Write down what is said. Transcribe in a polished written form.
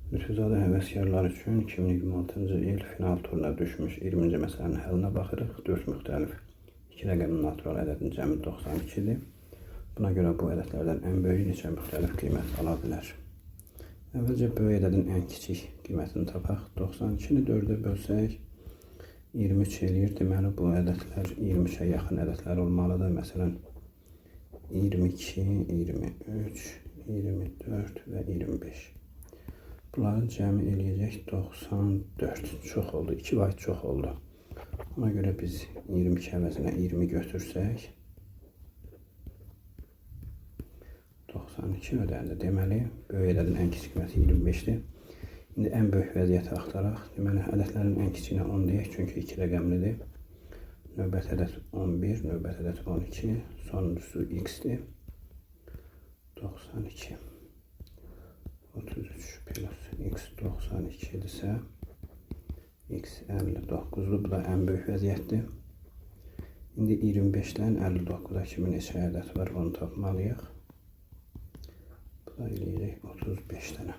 Lütfüzadə həvəskarlar üçün 2026-cı il final turuna düşmüş 20-ci məsələnin həllinə baxırıq. 4 müxtəlif 2 rəqəmli natural ədədin cəmi 92-dir. Buna görə bu ədədlərdən ən böyüyü neçə müxtəlif qiymət ala bilər? Əvvəlcə böyük ədədin ən kiçik qiymətini tapaq. 92-ni 4-ə bölsək 23 eləyir. Deməli bu ədədlər 23-ə yaxın ədədlər olmalıdır. Məsələn 22, 23, 24 və 25. Bunların cəmi eləyəcək 94. Çox oldu. 2 bayt çox oldu. Ona görə biz 22 əvəzinə 20 götürsək 92 ödəndi. Deməli böyük ədədin ən kiçik qiyməti 25-dir. İndi ən böyük vəziyyəti axtaraq. Deməli ədədlərin ən kiçiyinə 10 deyək, çünki 2 rəqəmlidir. Növbəti ədəd 11, növbəti ədəd 12, sonuncusu x-dir. 92 33 plus x 92-dirsə x 59-dur. Bu da ən böyük vəziyyətdir. İndi 25-dən 59-a kimi neçə ədəd var, onu tapmalıyıq. Bu da eləyəcək 35 dənə.